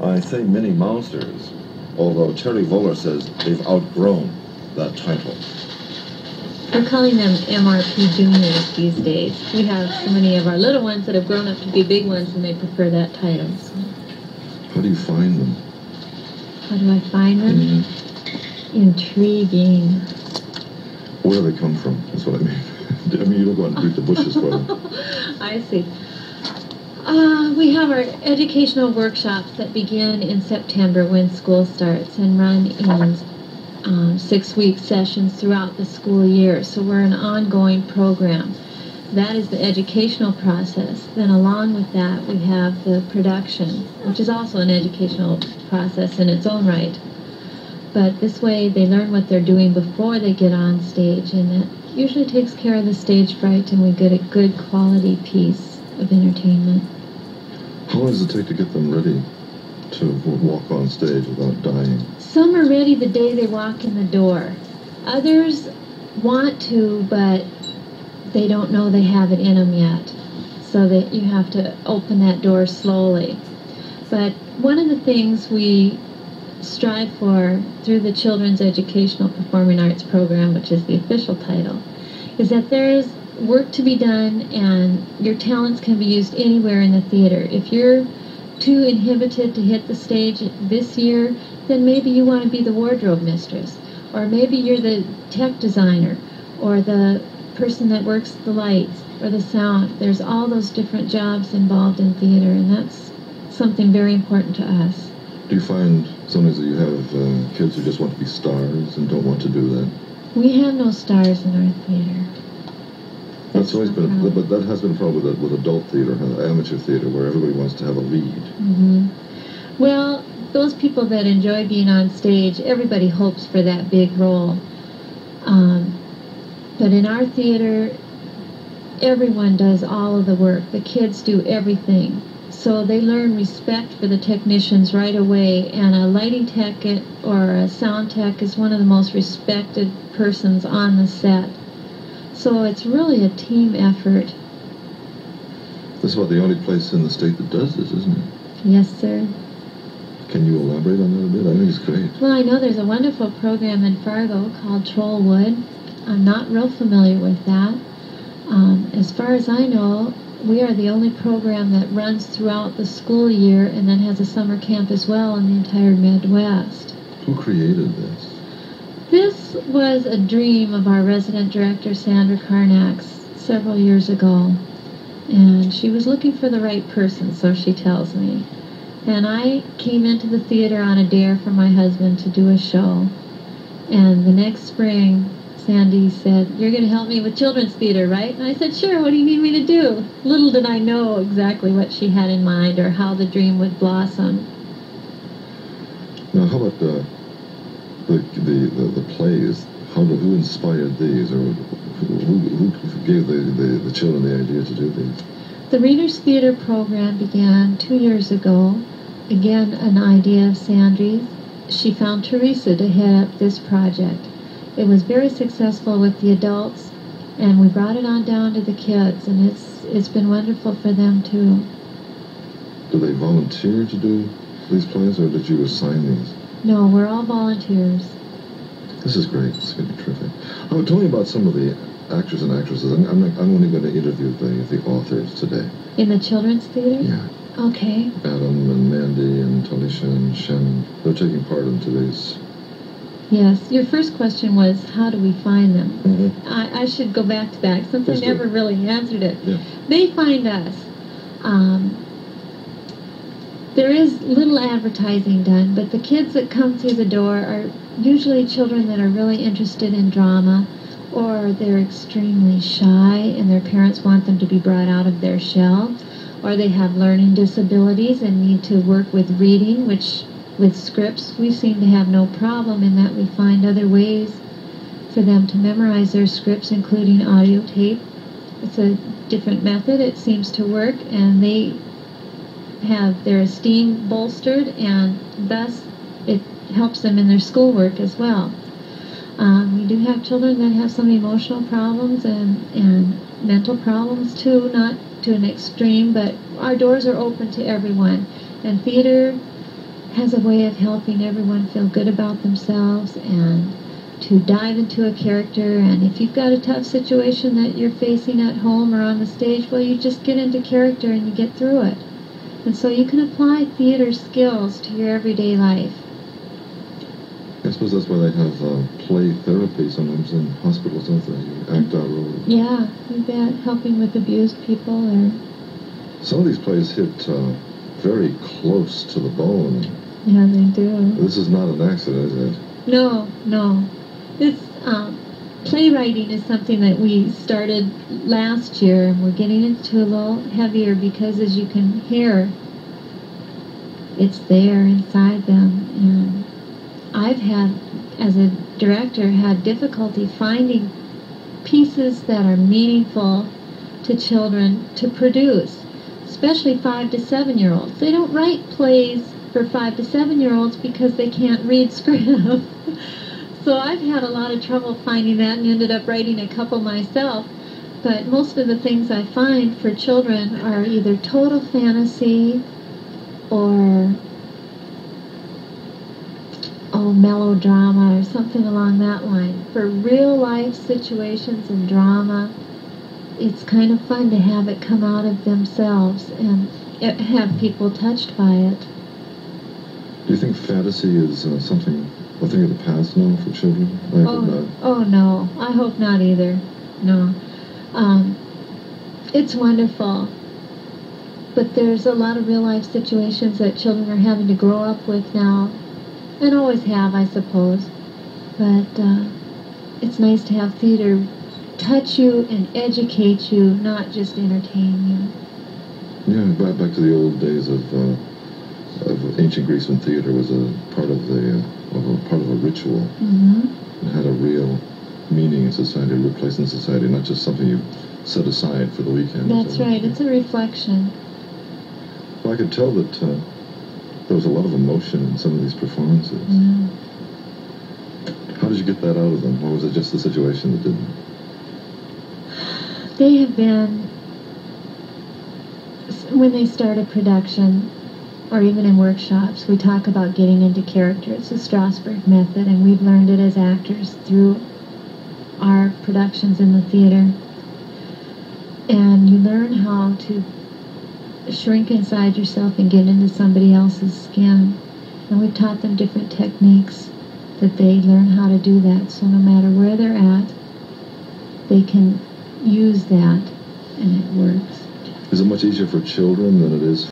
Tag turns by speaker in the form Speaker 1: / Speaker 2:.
Speaker 1: I say Mini Monsters, although Terry Voeller says they've outgrown that title.
Speaker 2: We're calling them MRP Juniors these days. We have so many of our little ones that have grown up to be big ones, and they prefer that title. So.
Speaker 1: How do you find them?
Speaker 2: How do I find them? Mm-hmm. Intriguing.
Speaker 1: Where do they come from? That's what I mean. I mean, you don't go out and beat the bushes for them.
Speaker 2: I see. We have our educational workshops that begin in September when school starts and run in 6-week sessions throughout the school year. So we're an ongoing program. That is the educational process. Then along with that, we have the production, which is also an educational process in its own right. But this way they learn what they're doing before they get on stage, and that usually takes care of the stage fright, and we get a good quality piece of entertainment.
Speaker 1: How long does it take to get them ready to walk on stage without dying?
Speaker 2: Some are ready the day they walk in the door. Others want to, but they don't know they have it in them yet. So that you have to open that door slowly. But one of the things we strive for through the Children's Educational Performing Arts Program, which is the official title, is that there is work to be done and your talents can be used anywhere in the theater. If you're too inhibited to hit the stage this year, then maybe you want to be the wardrobe mistress, or maybe you're the tech designer, or the person that works the lights, or the sound. There's all those different jobs involved in theater, and that's something very important to us.
Speaker 1: Do you find sometimes that you have kids who just want to be stars and don't want to do that?
Speaker 2: We have no stars in our theater.
Speaker 1: That's always been, but that has been a problem with adult theater, amateur theater, where everybody wants to have a lead.
Speaker 2: Mm-hmm. Well, those people that enjoy being on stage, everybody hopes for that big role. But in our theater, everyone does all of the work. The kids do everything. So they learn respect for the technicians right away, and a lighting tech or a sound tech is one of the most respected persons on the set. So it's really a team effort.
Speaker 1: This is about the only place in the state that does this, isn't it?
Speaker 2: Yes, sir.
Speaker 1: Can you elaborate on that a bit? I think it's great.
Speaker 2: Well, I know there's a wonderful program in Fargo called Trollwood. I'm not real familiar with that. As far as I know, we are the only program that runs throughout the school year and then has a summer camp as well in the entire Midwest.
Speaker 1: Who created this?
Speaker 2: This was a dream of our resident director, Sandra Carnax, several years ago. And she was looking for the right person, so she tells me. And I came into the theater on a dare from my husband to do a show. And the next spring, Sandy said, "You're going to help me with children's theater, right?" And I said, "Sure, what do you need me to do?" Little did I know exactly what she had in mind or how the dream would blossom.
Speaker 1: Now, how about the plays? Who inspired these, or who gave the children the idea to do these?
Speaker 2: The Readers Theater program began 2 years ago. Again, an idea of Sandy's. She found Teresa to head up this project. It was very successful with the adults, and we brought it on down to the kids, and it's been wonderful for them too.
Speaker 1: Do they volunteer to do these plays, or did you assign these?
Speaker 2: No, we're all volunteers.
Speaker 1: This is great. This is going to be terrific. Oh, tell me about some of the actors and actresses. I'm only going to interview the authors today.
Speaker 2: In the children's theater?
Speaker 1: Yeah.
Speaker 2: Okay.
Speaker 1: Adam and Mandy and Talisha and Shannon. They're taking part in today's...
Speaker 2: Yes. Your first question was, how do we find them?
Speaker 1: Mm-hmm.
Speaker 2: I should go back to that, since I never really answered it.
Speaker 1: Yeah.
Speaker 2: They find us. There is little advertising done, but the kids that come through the door are usually children that are really interested in drama, or they're extremely shy and their parents want them to be brought out of their shell, or they have learning disabilities and need to work with reading, which with scripts we seem to have no problem in that we find other ways for them to memorize their scripts, including audio tape. It's a different method. It seems to work, and they have their esteem bolstered, and thus it helps them in their schoolwork as well. We do have children that have some emotional problems and mental problems too, not to an extreme, but our doors are open to everyone. And theater has a way of helping everyone feel good about themselves and to dive into a character. And if you've got a tough situation that you're facing at home or on the stage, well, you just get into character and you get through it. And so you can apply theater skills to your everyday life.
Speaker 1: I suppose that's why they have play therapy sometimes in hospitals, don't they? You act out roles.
Speaker 2: Yeah, you bet. Helping with abused people. Or
Speaker 1: some of these plays hit very close to the bone.
Speaker 2: Yeah, they do.
Speaker 1: This is not an accident, is it?
Speaker 2: No. This playwriting is something that we started last year, and we're getting into a little heavier because, as you can hear, it's there inside them. And I've had, as a director, had difficulty finding pieces that are meaningful to children to produce, especially 5 to 7-year-olds. They don't write plays for 5 to 7-year-olds because they can't read script. So I've had a lot of trouble finding that and ended up writing a couple myself. But most of the things I find for children are either total fantasy or melodrama or something along that line. For real life situations and drama, it's kind of fun to have it come out of themselves and have people touched by it.
Speaker 1: Do you think fantasy is something, a thing of the past now for children? I hope not.
Speaker 2: Oh, no. I hope not either. No. It's wonderful. But there's a lot of real-life situations that children are having to grow up with now, and always have, I suppose. But it's nice to have theater touch you and educate you, not just entertain you.
Speaker 1: Yeah, back to the old days of ancient Greece, when theater was a part of a ritual.
Speaker 2: Mm-hmm.
Speaker 1: It had a real meaning in society, a real place in society, not just something you set aside for the weekend.
Speaker 2: That's right. It's a reflection.
Speaker 1: Well, I could tell that there was a lot of emotion in some of these performances.
Speaker 2: Yeah.
Speaker 1: How did you get that out of them? Or was it just the situation that didn't?
Speaker 2: They have been, when they start a production, or even in workshops, we talk about getting into character. It's the Strasberg method, and we've learned it as actors through our productions in the theater. And you learn how to shrink inside yourself and get into somebody else's skin. And we've taught them different techniques that they learn how to do that. So no matter where they're at, they can use that, and it works.
Speaker 1: Is it much easier for children than it is